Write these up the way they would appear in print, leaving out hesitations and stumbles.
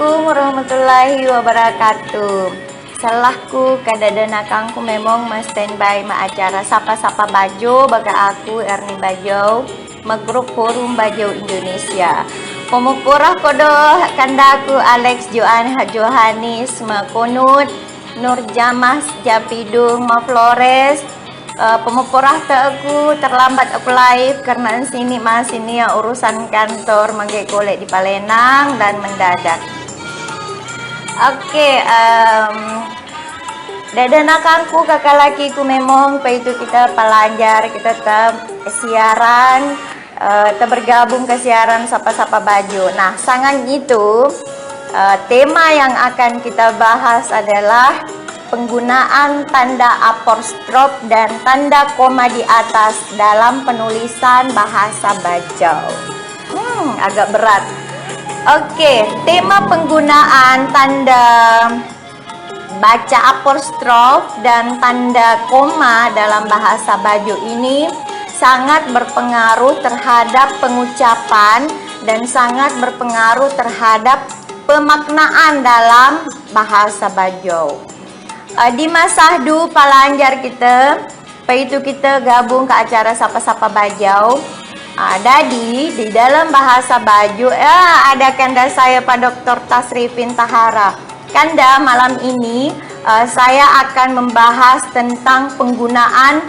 Assalamualaikum warahmatullahi wabarakatuh. Salahku kadadana kangku memang mas standby ma acara sapa-sapa bajo baga aku Erni Bajo magrup forum Bajo Indonesia. Pemupurah kodo kandaku Alex Johanis Makonut Nur Jamas Japidung Ma Flores. Pemupurah aku terlambat aku live karena sini ya urusan kantor mangge golek di Palenang dan mendadak. Oke, dadanakanku kakak lakiku memang itu kita pelajar kita tetap siaran bergabung ke siaran sapa-sapa Bajo. Nah, sangat itu tema yang akan kita bahas adalah penggunaan tanda apostrof dan tanda koma di atas dalam penulisan bahasa Bajo. Agak berat. Oke, tema penggunaan tanda baca apostrof dan tanda koma dalam bahasa Bajo ini sangat berpengaruh terhadap pengucapan dan sangat berpengaruh terhadap pemaknaan dalam bahasa Bajo. Di Masahdu Palanjar kita, itu kita gabung ke acara sapa-sapa Bajo. Jadi di dalam bahasa Bajo ada kanda saya Pak Dr. Tasrifin Tahara. Kanda malam ini saya akan membahas tentang penggunaan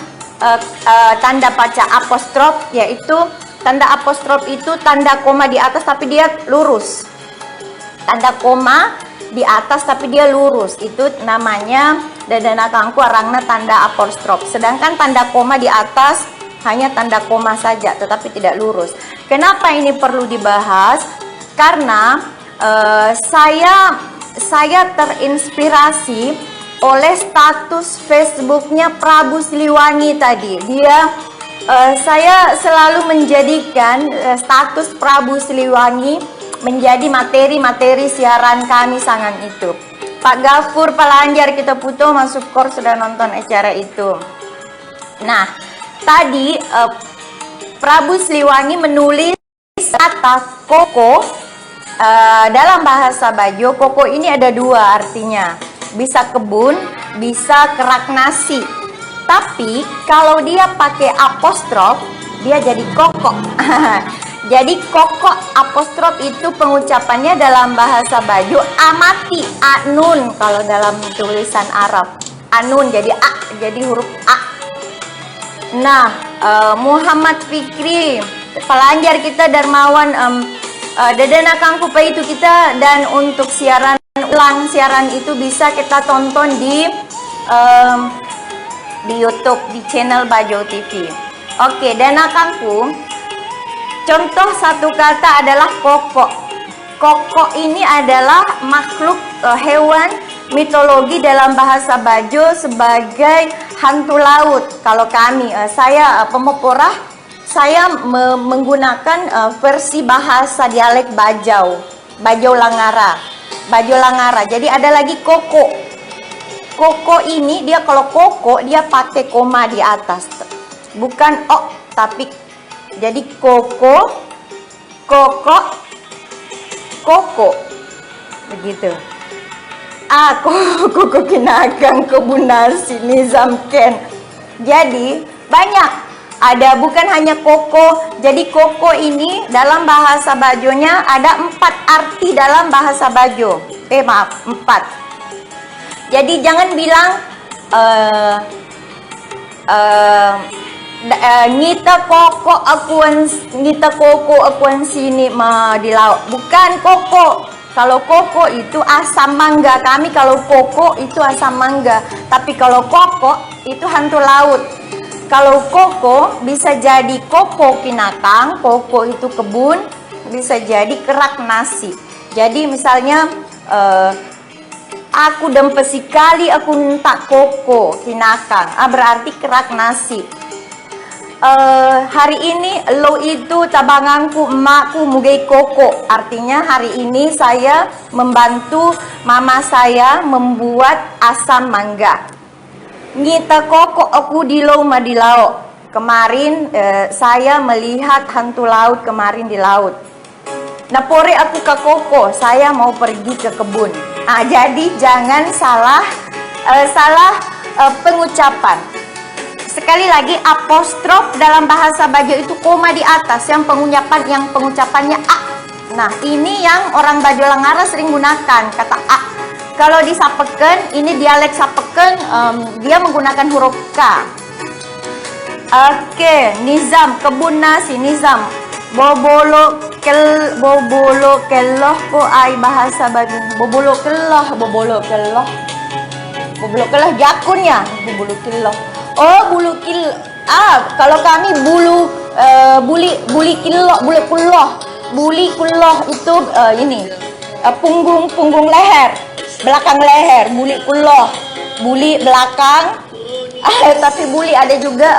tanda baca apostrof, yaitu tanda apostrof itu tanda koma di atas tapi dia lurus. Tanda koma di atas tapi dia lurus, itu namanya dadana kangku arangna tanda apostrof. Sedangkan tanda koma di atas hanya tanda koma saja tetapi tidak lurus. Kenapa ini perlu dibahas? Karena saya terinspirasi oleh status Facebooknya Prabu Siliwangi tadi. Saya selalu menjadikan status Prabu Siliwangi menjadi materi-materi siaran kami sangat itu. Pak Gafur Palanjar kita puto masuk kor sudah nonton acara itu. Nah, tadi Prabu Siliwangi menulis kata koko dalam bahasa Bajo. Koko ini ada dua artinya, bisa kebun, bisa kerak nasi. Tapi kalau dia pakai apostrof, dia jadi koko. Jadi koko apostrof itu pengucapannya dalam bahasa Bajo amati, anun kalau dalam tulisan Arab. Anun jadi a, jadi huruf a. Nah, Muhammad Fikri Palanjar kita Darmawan dadana kangku itu kita, dan untuk siaran ulang siaran itu bisa kita tonton di YouTube di channel Bajo TV. Oke, dana kangku. Contoh satu kata adalah koko. Koko ini adalah makhluk hewan mitologi dalam bahasa Bajo sebagai hantu laut. Kalau kami, saya pemupurah, saya menggunakan versi bahasa dialek Bajau, Bajo Langara, Bajo Langara. Jadi ada lagi koko. Koko ini dia kalau koko dia pakai koma di atas, bukan o tapi jadi koko, koko, koko, begitu. Koko kinagang kebun nasi Nizam Ken. Jadi banyak, ada bukan hanya koko. Jadi koko ini dalam bahasa Bajonya ada 4 arti dalam bahasa Bajo. Maaf, 4. Jadi jangan bilang ngita koko akuan sini di laut. Bukan koko. Kalau koko itu asam mangga. Kami kalau koko itu asam mangga. Tapi kalau koko itu hantu laut. Kalau koko bisa jadi koko kinakang, koko itu kebun, bisa jadi kerak nasi. Jadi misalnya aku dempesi kali aku minta koko kinakang, berarti kerak nasi. Hari ini lo itu tabanganku emakku mugai koko, artinya hari ini saya membantu mama saya membuat asam mangga. Ngita koko aku di lo madilao. Kemarin saya melihat hantu laut kemarin di laut. Napore aku ke koko, saya mau pergi ke kebun. Jadi jangan salah pengucapan. Sekali lagi, apostrof dalam bahasa Bajo itu koma di atas, yang pengucapannya a. Nah, ini yang orang Bajo Langara sering gunakan kata a. Kalau di Sapeken, ini dialek Sapeken, dia menggunakan huruf k. Oke, nizam, kebun nasi, nizam. Bobolo keloh ko ay bahasa Bajo. Bobolo keloh jakunnya. Bobolo keloh. Oh, bulu kil. Kalau kami buli kuloh itu ini punggung leher, belakang leher, buli kuloh. Buli belakang. Tapi buli ada juga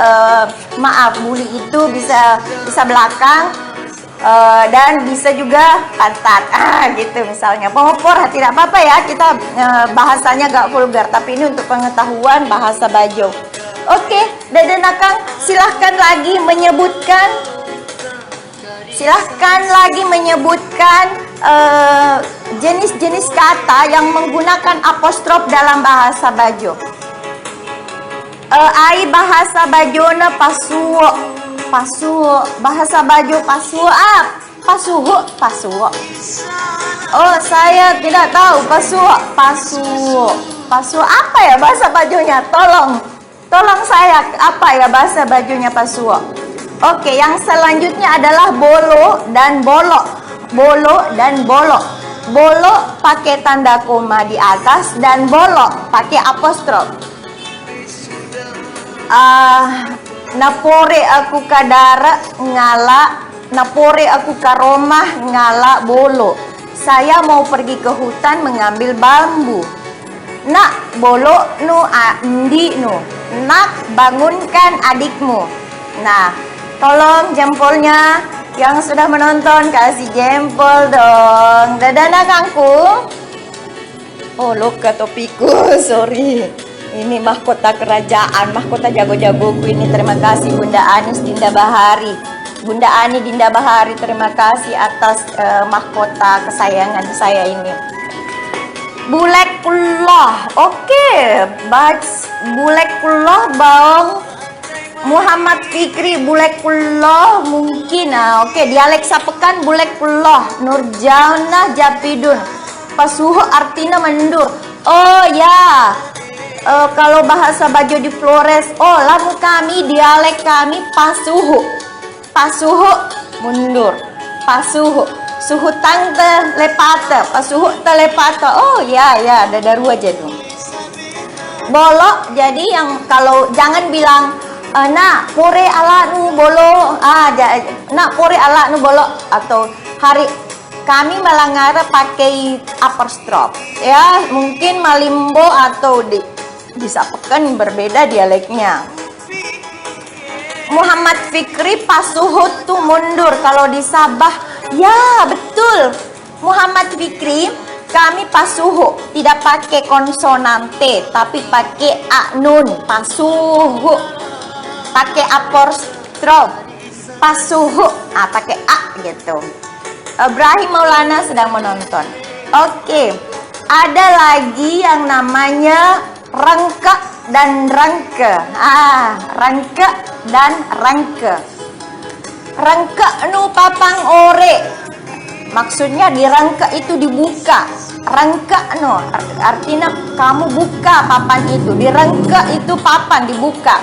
buli itu bisa belakang dan bisa juga pantat. Gitu misalnya. Pengopor tidak apa-apa ya, kita bahasanya gak vulgar, tapi ini untuk pengetahuan bahasa Bajo. Oke, Deden Akang silahkan lagi menyebutkan jenis-jenis kata yang menggunakan apostrof dalam bahasa Bajo. Ai bahasa Bajona pasuo, bahasa Bajo pasuo pasuo. Oh, saya tidak tahu pasuo apa ya bahasa Bajonya? Tolong saya, apa ya bahasa Bajonya pasuo? Oke, yang selanjutnya adalah bolo dan bolo. Bolo pakai tanda koma di atas dan bolo pakai apostrof. Napore aku kadara ngala, napore aku ke rumah ngala bolo. Saya mau pergi ke hutan mengambil bambu. Nak bolo nu andi nu. Nak bangunkan adikmu. Nah, tolong jempolnya yang sudah menonton kasih jempol dong. Dadah Akangku. Oh, loka topiku, sorry. Ini mahkota kerajaan, mahkota jago-jagoku ini. Terima kasih Bunda Anis Dinda Bahari. Bunda Ani Dinda Bahari, terima kasih atas mahkota kesayangan saya ini. Bulekullah. Oke, Bulekullah Bang Muhammad Fikri. Bulekullah mungkin. Oke, dialek Sapekan Bulekullah. Nurjana Japidun. Pasuho artinya mendur. Oh ya. Kalau bahasa Bajo di Flores, lamu kami, dialek kami pasuhu mundur, pasuhu suhu tangte lepata, pasuhu telepata. Oh ya, ada dua aja tuh. Bolo, jadi yang kalau jangan bilang nak pore ala nu bolo, nak pore ala nu bolo, atau hari kami Malangara pakai apostrof ya, mungkin Malimbo atau di Sapekan berbeda dialeknya. Muhammad Fikri pasuhut tuh mundur. Kalau di Sabah, ya betul. Muhammad Fikri, kami pasuhu tidak pakai konsonan T, tapi pakai a nun. Pasuhu pakai apostrof. Pasuhu pakai a gitu. Ibrahim Maulana sedang menonton. Oke, ada lagi yang namanya rangka dan rangke. Rangka dan rangke. Rangka nu papang ore. Maksudnya di rangka itu dibuka. Rangka no artinya kamu buka papan itu. Di rangka itu papan dibuka.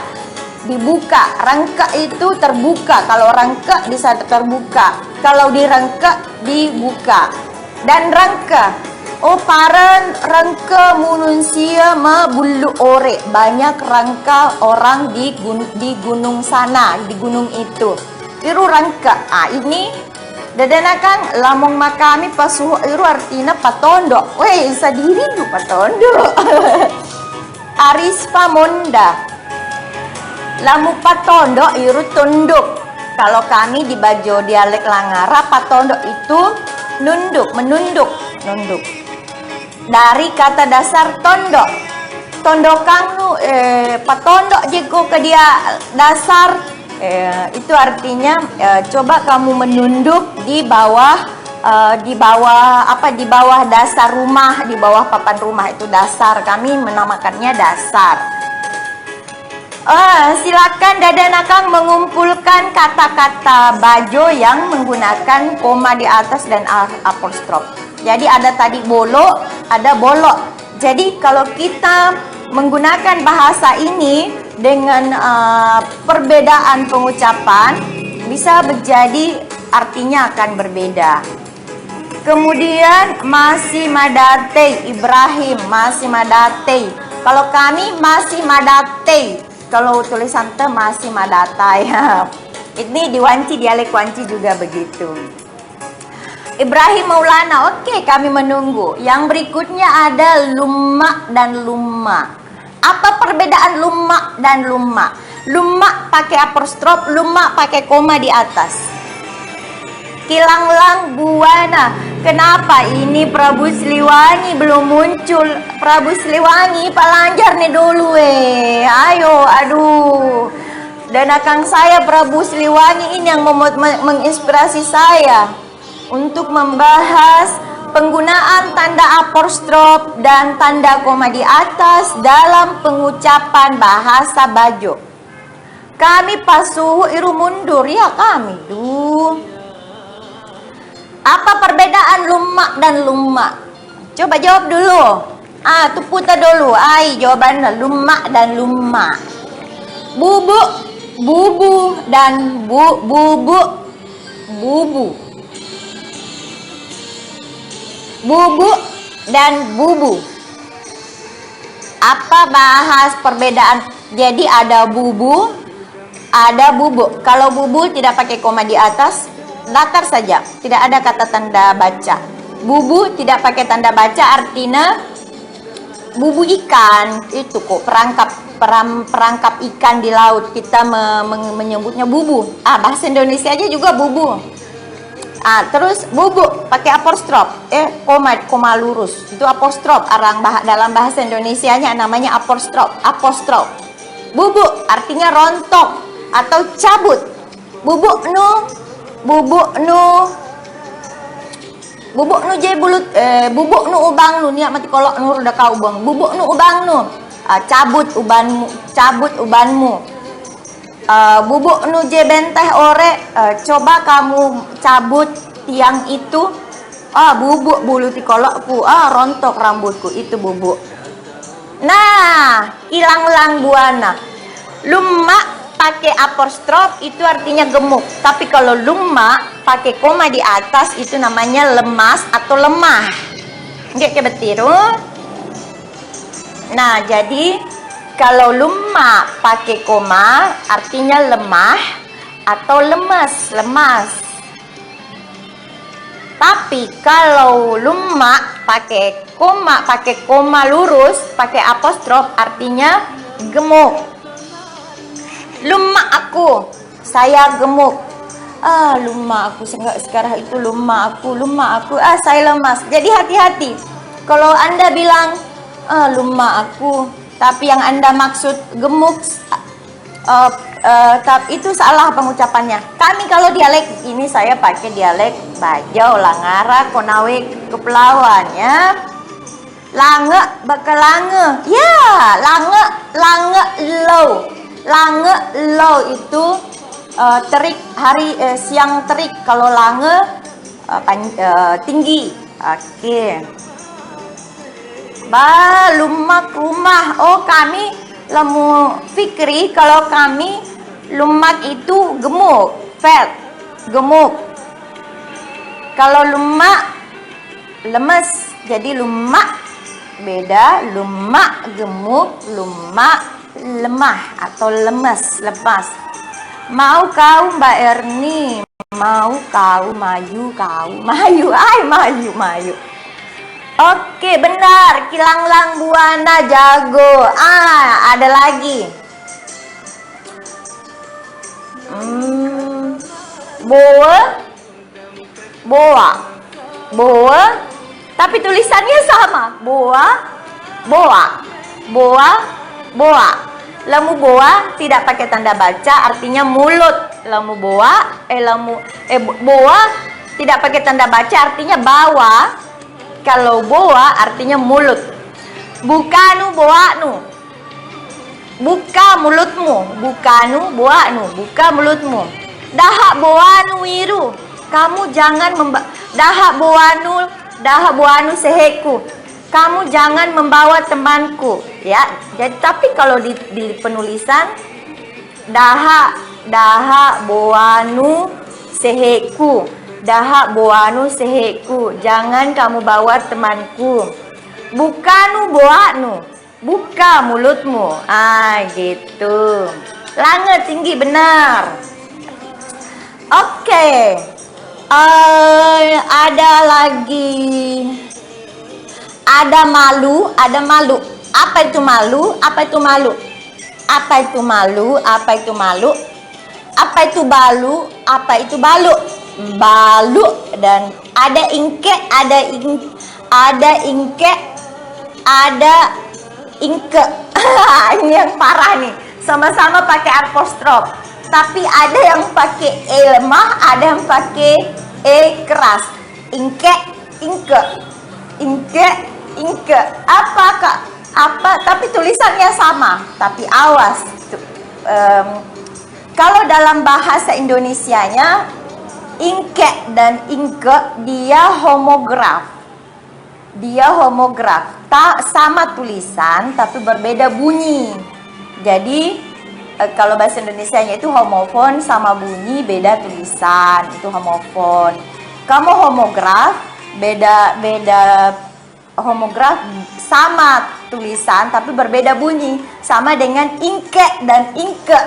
Rangka itu terbuka. Kalau rangka bisa terbuka. Kalau di rangka dibuka. Dan rangka, paren rangka manusia mabulu ore. Banyak rangka orang di gunung sana, di gunung itu. Iru rangka. Ini dadanakan lamong makami pasuho iru artinya patondo. Weh, sadiri du patondo. Arispa Monda. Lamu patondo iru tunduk. Kalau kami di Bajo dialek Langara, patondo itu menunduk. Dari kata dasar tondok. Tondokang nu patondok jeko ke dia dasar, itu artinya coba kamu menunduk di bawah di bawah di bawah dasar rumah, di bawah papan rumah itu dasar. Kami menamakannya dasar. Silakan Dada Nakang mengumpulkan kata-kata Bajo yang menggunakan koma di atas dan apostrof. Jadi ada tadi bolo, ada bolok. Jadi kalau kita menggunakan bahasa ini dengan perbedaan pengucapan, bisa menjadi artinya akan berbeda. Kemudian masih madate, Ibrahim masih madate. Kalau kami masih madate. Kalau tulisan te masih madatai. Ini di Wanci, dialek Wanci juga begitu. Ibrahim Maulana, oke, kami menunggu. Yang berikutnya ada lumma dan lumma. Apa perbedaan lumma dan lumma? Lumma pakai apostrof, lumma pakai koma di atas. Kilanglang Buana, kenapa ini Prabu Siliwangi belum muncul? Prabu Siliwangi, Pak Lanjar nih dulu ayo, aduh. Dan akang saya Prabu Siliwangi ini yang menginspirasi saya untuk membahas penggunaan tanda apostrof dan tanda koma di atas dalam pengucapan bahasa Bajo. Kami pasuhu iru mundur ya kami Apa perbedaan lumma dan lumma? Coba jawab dulu. Tuh putar dulu. Jawabannya lumma dan lumma. Bubu, bubu dan bubu. Bubu dan bubu. Apa bahas perbedaan? Jadi ada bubu, ada bubuk. Kalau bubu tidak pakai koma di atas, datar saja, tidak ada kata tanda baca. Bubu tidak pakai tanda baca, artinya bubu ikan. Itu kok perangkap ikan di laut, kita menyebutnya bubu. Bahasa Indonesia aja juga bubu. Terus bubuk pakai apostrof, koma lurus, itu apostrof. Dalam bahasa Indonesianya namanya apostrof. Bubuk artinya rontok atau cabut. Bubuk je bulut, bubuk nu ubang nu niat mati kolok nur udah kau bang. Bubuk nu ubang nu, cabut ubanmu. Bubuk nu je benteh ore, coba kamu cabut tiang itu. Bubuk bulu tikolokku, rontok rambutku, itu bubuk. Nah, ilang-lang buana. Lumma pakai apostrof itu artinya gemuk. Tapi kalau lumma pakai koma di atas itu namanya lemas atau lemah. Nggak kebetiru. Nah, jadi kalau lumma pakai koma artinya lemah atau lemas. Tapi kalau lumma pakai koma lurus, pakai apostrof artinya gemuk. Lumma aku, saya gemuk. Lumma aku sekarang itu lumma aku, saya lemas. Jadi hati-hati. Kalau Anda bilang lumma aku, tapi yang Anda maksud gemuk, itu salah pengucapannya. Kami kalau dialek ini, saya pakai dialek Bajau, Langara, Konawe, Kepulauan ya. Lange bakal lange. Ya, lange low itu terik siang terik. Kalau lange tinggi. Oke. Lumak rumah. Kami lemu fikri kalau kami lumak itu gemuk, fat, gemuk. Kalau lumak lemes, jadi lumak beda. Lumak gemuk, lumak lemah atau lemes, lepas. Mau kau Mbak Erni, mau kau maju, maju. Oke, benar. Kilanglang Buana jago. Ada lagi. Boa. Tapi tulisannya sama. Boa. Lamu boa tidak pakai tanda baca, artinya mulut. Lamu boa, boa Tidak pakai tanda baca artinya bawa. Kalau bawa artinya mulut. Bukanu boanu. Buka mulutmu. Bukanu boanu. Buka mulutmu. Dahak boanu wiru. Kamu jangan dahak boanu seheku. Kamu jangan membawa temanku, ya. Jadi tapi kalau di penulisan dahak boanu seheku. Dahak boanu seheku. Jangan kamu bawa temanku. Bukanu boanu. Buka mulutmu. Gitu. Lange tinggi benar. Oke. Ada lagi. Ada malu. Apa itu malu? Apa itu malu? Apa itu malu? Apa itu malu? Apa itu balu? Apa itu balu? Balu. Dan ada ingke, ada ingke, ada ingke. Ini yang parah nih. Sama-sama pakai apostrof. Tapi ada yang pakai e lemah, ada yang pakai e keras. Ingke, ingke, ingke, ingke. Apa kak? Apa? Tapi tulisannya sama. Tapi awas. Kalau dalam bahasa Indonesianya, ingke dan ingke dia homograf. Dia homograf. Tak sama tulisan tapi berbeda bunyi. Jadi kalau bahasa Indonesianya itu homofon sama bunyi beda tulisan. Itu homofon. Kamu homograf beda homograf sama tulisan tapi berbeda bunyi. Sama dengan ingke dan ingke.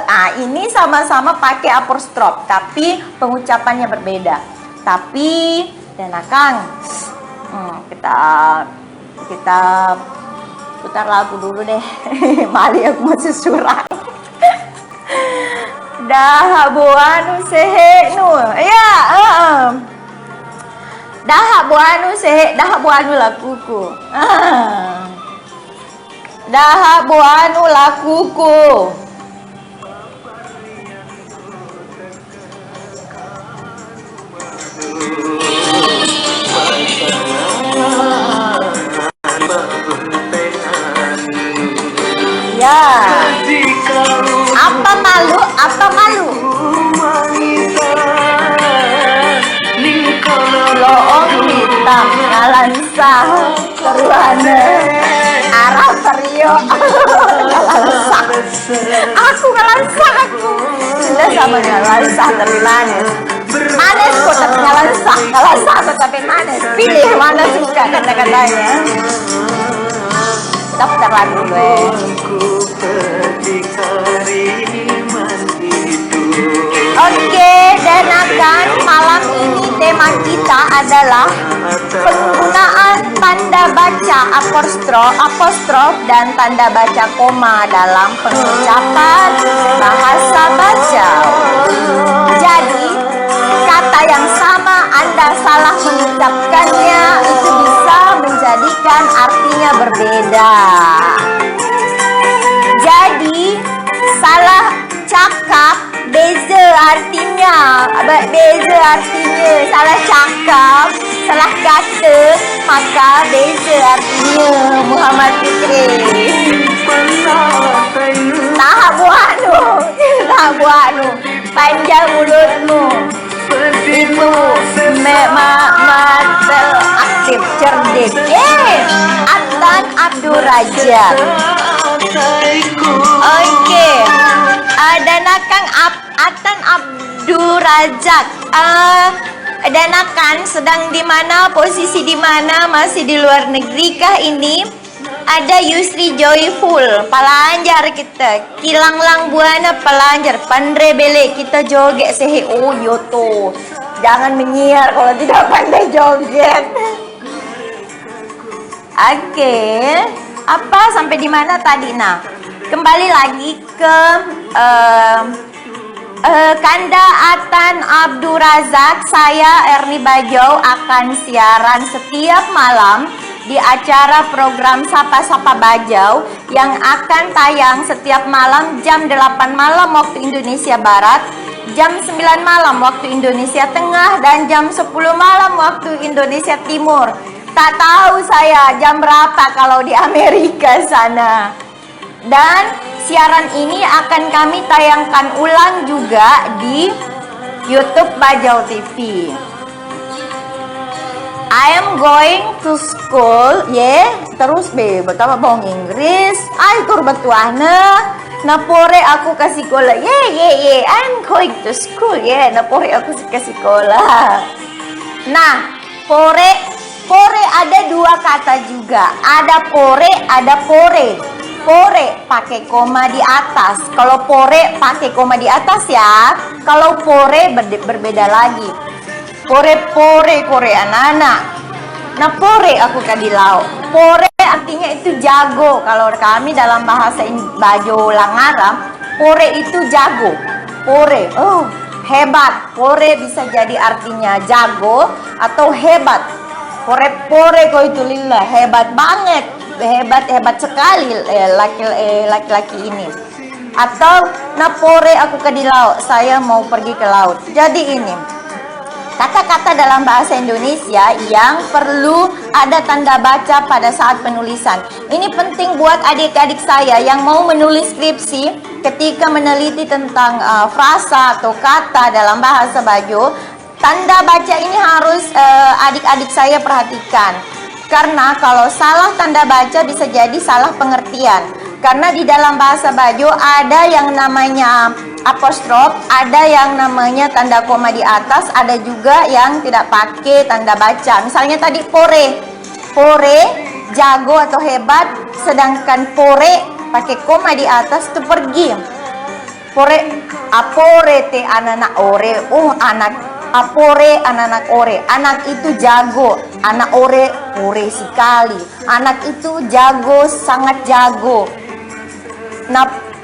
Ini sama-sama pakai apostrof tapi pengucapannya berbeda. Tapi dan Akang kita putar lagu dulu deh. Mali aku mau susuran. Dahak boanu sehe nu. Ya, dahak boanu sehe, dahak boanu lakuku. Dahak boanu lakuku. Ya. Apa malu? Apa malu? Loong hitam ngalansa teruana arah perio ngalansa. Aku ngalansa aku. Sudah sama ngalansa tapi manis. Manis kok tapi ngalansa. Ngalansa tapi manis. Pilih mana suka kata-katanya. Daftar lagu gue. Oke, dan akan malam ini tema kita adalah penggunaan tanda baca apostrof dan tanda baca koma dalam pengucapan bahasa Bajau. Jadi, kata yang sama Anda salah mengucapkannya itu bisa menjadikan artinya berbeda. Jadi, salah cakap beza artinya, salah cakap, salah kata, maka beza artinya. Muhammad Fikri. Tahap buahnu, panjang mulutmu. Itu mata aktif, cerdik. Atan Abdul Rajak. Oke. Dan Akang Atan Abdul Rajak. Dan Akang sedang di mana? Posisi di mana? Masih di luar negeri kah ini? Ada Yusri Joyful, Palanjar kita. Kilanglang Buana Palanjar, Pandre Bele kita joget sehe. Oh yoto. Jangan menyiar kalau tidak pandai joget. Oke. Apa sampai di mana tadi? Nah, kembali lagi ke Kanda Atan Abdul Razak. Saya Erni Bajau akan siaran setiap malam di acara program Sapa-Sapa Bajau yang akan tayang setiap malam jam 8 malam waktu Indonesia Barat jam 9 malam waktu Indonesia Tengah dan jam 10 malam waktu Indonesia Timur. Tak tahu saya jam berapa kalau di Amerika sana. Dan siaran ini akan kami tayangkan ulang juga di YouTube Bajau TV. I am going to school, terus betapa bawang Inggris, ay kurbetuahna, napore aku ke sekolah, I am going to school, napore aku ke sekolah. Nah, pore ada dua kata juga, ada pore, ada pore. Pore pakai koma di atas, kalau pore pakai koma di atas ya, kalau pore berbeda lagi. Pore anak-anak. Nah, pore aku kadilau. Pore artinya itu jago. Kalau kami dalam bahasa Bajo Langaram, pore itu jago. Pore, hebat. Pore bisa jadi artinya jago atau hebat. Pore kau itu lillah, hebat banget. Hebat sekali laki-laki ini. Atau napore aku kadilau, saya mau pergi ke laut. Jadi ini kata-kata dalam bahasa Indonesia yang perlu ada tanda baca pada saat penulisan. Ini penting buat adik-adik saya yang mau menulis skripsi ketika meneliti tentang frasa atau kata dalam bahasa Bajo. Tanda baca ini harus adik-adik saya perhatikan. Karena kalau salah tanda baca bisa jadi salah pengertian. Karena di dalam bahasa Bajo ada yang namanya apostrof, ada yang namanya tanda koma di atas, ada juga yang tidak pakai tanda baca. Misalnya tadi pore jago atau hebat, sedangkan pore pakai koma di atas itu pergi. Apore te anak ore, apore anak ore, anak itu jago, anak ore sekali, anak itu jago, sangat jago.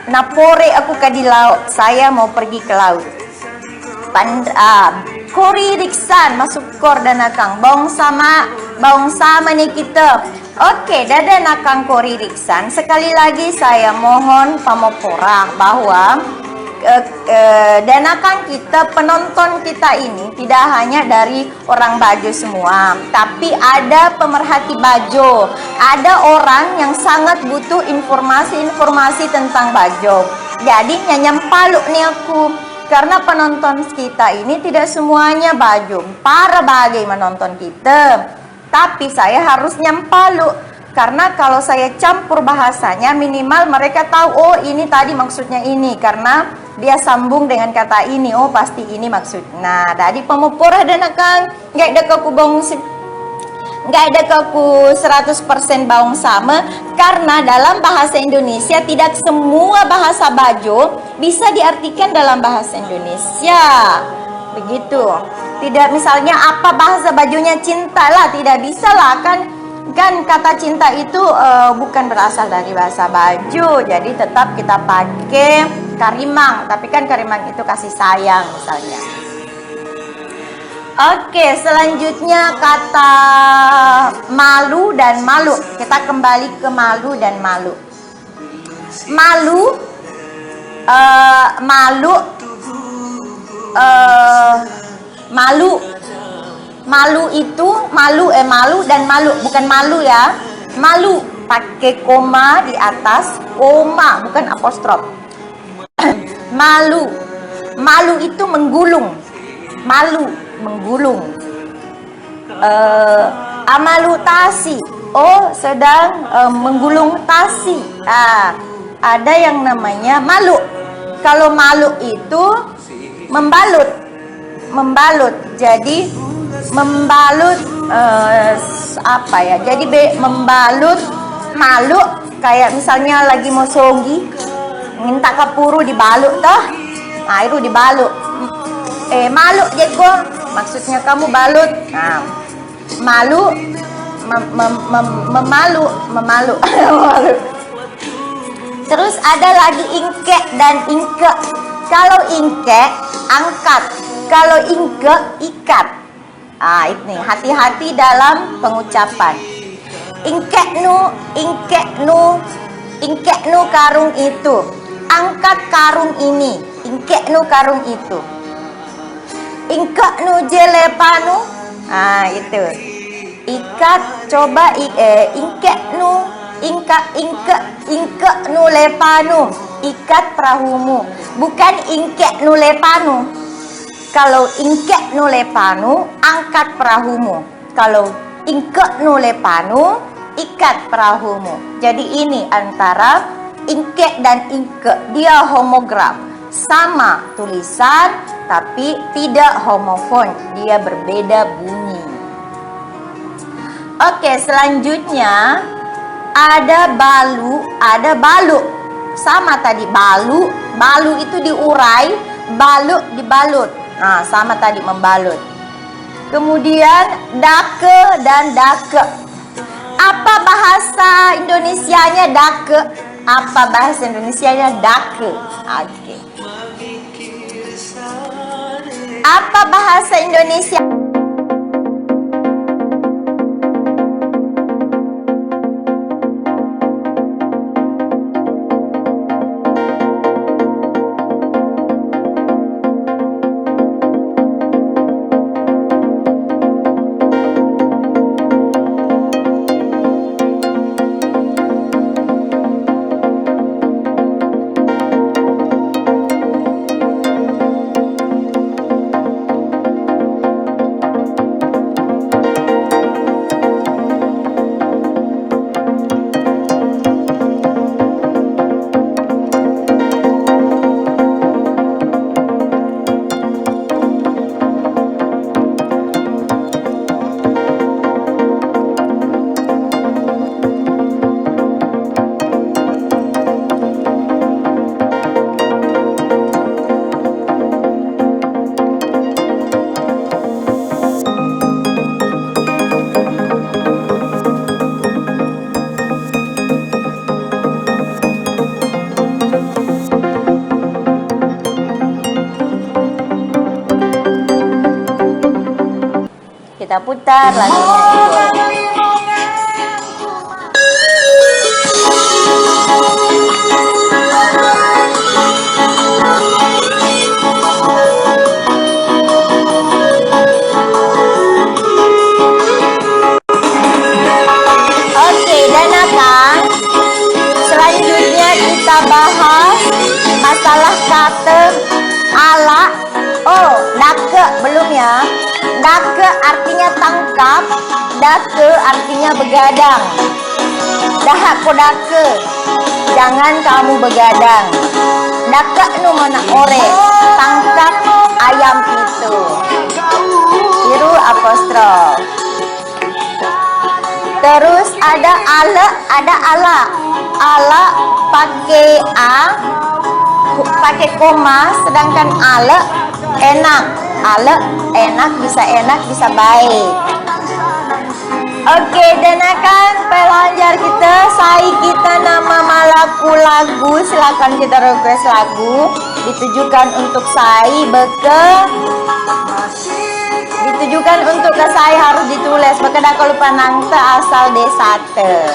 Napore aku di laut, saya mau pergi ke laut. Kori riksan masuk kor dan nakang bawang sama nih kita. Oke, dada nakang kori riksan. Sekali lagi saya mohon pamopora bahwa danakan kita, penonton kita ini tidak hanya dari orang Bajo semua, tapi ada pemerhati Bajo, ada orang yang sangat butuh informasi tentang Bajo. Jadi nyampalu nih aku, karena penonton kita ini tidak semuanya Bajo, para bagai menonton kita, tapi saya harus nyampalu. Karena kalau saya campur bahasanya, minimal mereka tahu, oh ini tadi maksudnya ini, karena dia sambung dengan kata ini, oh pasti ini maksudnya. Nah, tadi pemupurah dan akan nggak ada kaku bawang, nggak ada kaku 100% bawang sama, karena dalam bahasa Indonesia tidak semua bahasa Bajo bisa diartikan dalam bahasa Indonesia. Begitu. Tidak misalnya apa bahasa Bajonya cinta lah, tidak bisa lah kan kata cinta itu bukan berasal dari bahasa Bajo, jadi tetap kita pakai karimang, tapi kan karimang itu kasih sayang misalnya. Oke, selanjutnya kata malu dan malu. Kita kembali ke malu dan malu. Malu itu malu dan malu, bukan malu ya. Malu pakai koma di atas, koma bukan apostrof. Malu itu menggulung. Amalu tasi, oh sedang menggulung tasi. Ada yang namanya malu. Kalau malu itu membalut. Jadi membalut apa ya? Jadi membalut malu, kayak misalnya lagi mau sogi, minta kapuru dibalut toh. Nah, itu dibalut. Malu jago, maksudnya kamu balut. Nah, malu memalu. Terus ada lagi ingke dan ingke. Kalau ingke angkat, kalau ingke ikat. Ini hati-hati dalam pengucapan. Ingke nu karung itu. Angkat karung ini. Ingke nu karung itu. Ingka nu jelepanu. Nah, itu. Ikat, coba ingkek nu, ingke nu lepanu. Ikat perahumu. Bukan ingkek nu lepanu. Kalau ingkek nu lepanu, angkat perahumu. Kalau ingke nu lepanu, ikat perahumu. Jadi ini antara ingkek dan ingke. Dia homograf. Sama tulisan, tapi tidak homofon. Dia berbeda bunyi. Oke, selanjutnya ada balu, ada balu. Sama tadi balu, balu itu diurai, balu dibalut. Nah, sama tadi membalut. Kemudian dake dan dake. Apa bahasa Indonesianya dake? Apa bahasa Indonesianya dake? Oke. Apa bahasa Indonesia? Kita putar lagunya itu. Oke, Danaka. Selanjutnya kita bahas masalah kata ala. Oh, dake belum ya. Dake artinya tangkap, dake artinya begadang. Dahak ko dake, jangan kamu begadang. Dake nu mana ore, tangkap ayam itu. Biru apostrof. Terus ada ala. Ala pakai a, pakai koma, sedangkan ala enak. Ale enak, bisa baik. Oke, Danakan pelajar kita, sai kita nama malaku lagu. Silakan kita request lagu. Ditujukan untuk sai beke. Ditujukan untuk ke sai harus ditulis. Beke dah kalau lupa nangte asal desate.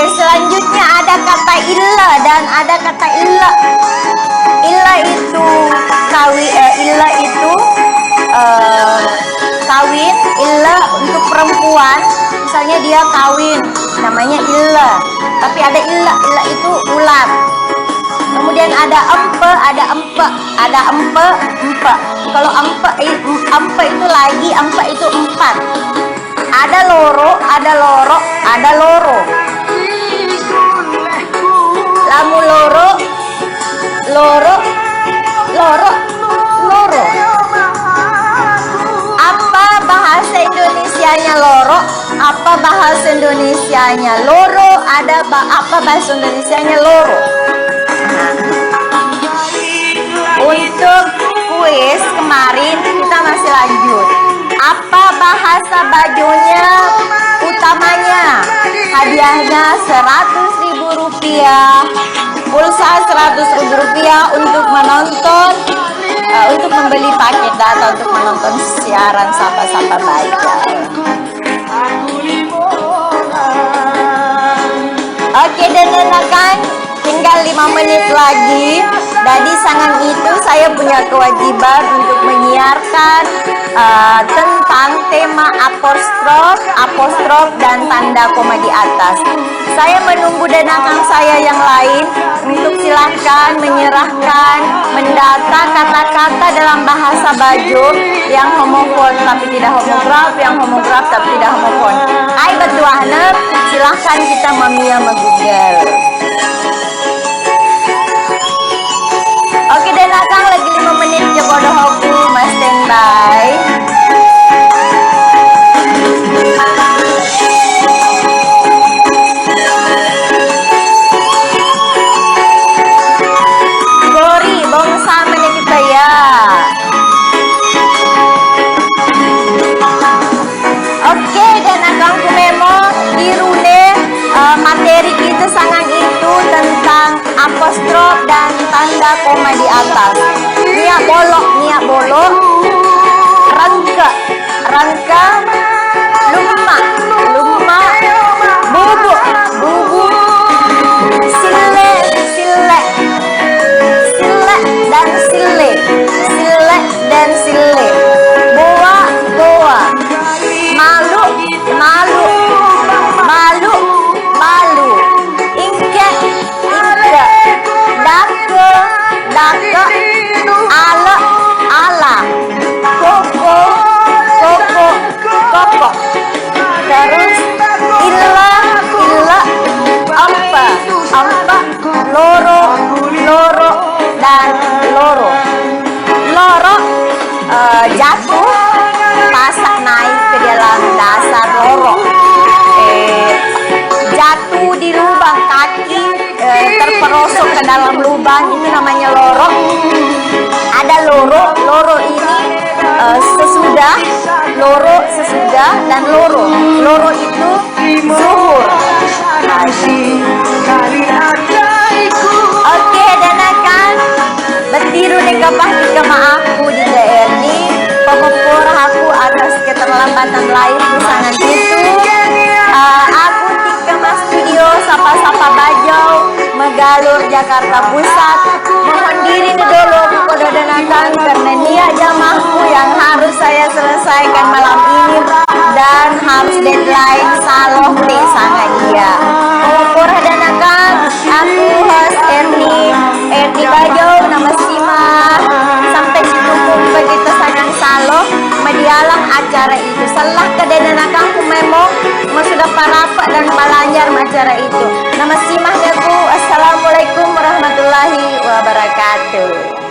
Selanjutnya ada kata illa dan ada kata illa. Illa itu kawin. Illa untuk perempuan, misalnya dia kawin, namanya illa. Tapi ada illa itu ulat. Kemudian ada empe. Kalau empe itu lagi, empe itu empat. Ada loro. Lamu loro. Apa bahasa Indonesianya loro? Apa bahasa Indonesianya loro? Apa bahasa Indonesianya loro? Untuk kuis kemarin kita masih lanjut. Apa bahasa bajunya? Utamanya hadiahnya Rp100.000, pulsa Rp100.000 untuk menonton, untuk membeli paket data untuk menonton siaran Sapa-Sapa Baja. Oke, dan kan tinggal 5 menit lagi. Jadi sangat itu saya punya kewajiban untuk menyiarkan tentang tema apostrof dan tanda koma di atas. Saya menunggu denakang saya yang lain untuk silahkan menyerahkan mendata kata-kata dalam bahasa Bajo yang homofon tapi tidak homograf, yang homograf tapi tidak homofon. Hai betuahna, silahkan kita mamia Google. Oke, dan akang lagi 5 menit ya bodoh aku mas standby. Gori bangsa mana kita ya. Oke, dan akang ku memang di rune materi kita sangat itu tentang apostrof dan tanda koma di atas. Niat bolok, rangka, lumma, bubu, sile dan sile, boa, malu, ingke, dake, ala, koko, terus illa, ampa, loro, dan loro, jatuh, pasak naik ke dalam dasar loro, jatuh di lubang kaki, terperosok ke dalam lubang, itu namanya loro. Ada loro ini sesudah, dan loro itu zuhur. Oke, dan akan betiru dekapah di aku di DRD pemepur aku atas keterlambatan live sangat itu. Aku di studio Sapa-Sapa Bajau Megalur Jakarta Pusat. Mohon diri dulu kepada danakan karena dia jamahku yang harus saya selesaikan malam ini dan harus deadline saloh di sangat dia. Pemepur danakan aku host Erni Bajau nama Sima sampai cukup begitu sangat saloh medialang acara itu salah kedenanakan ku memang sudah parapak dan palanjar acara itu. Nama Simah Daku. Assalamualaikum warahmatullahi wabarakatuh.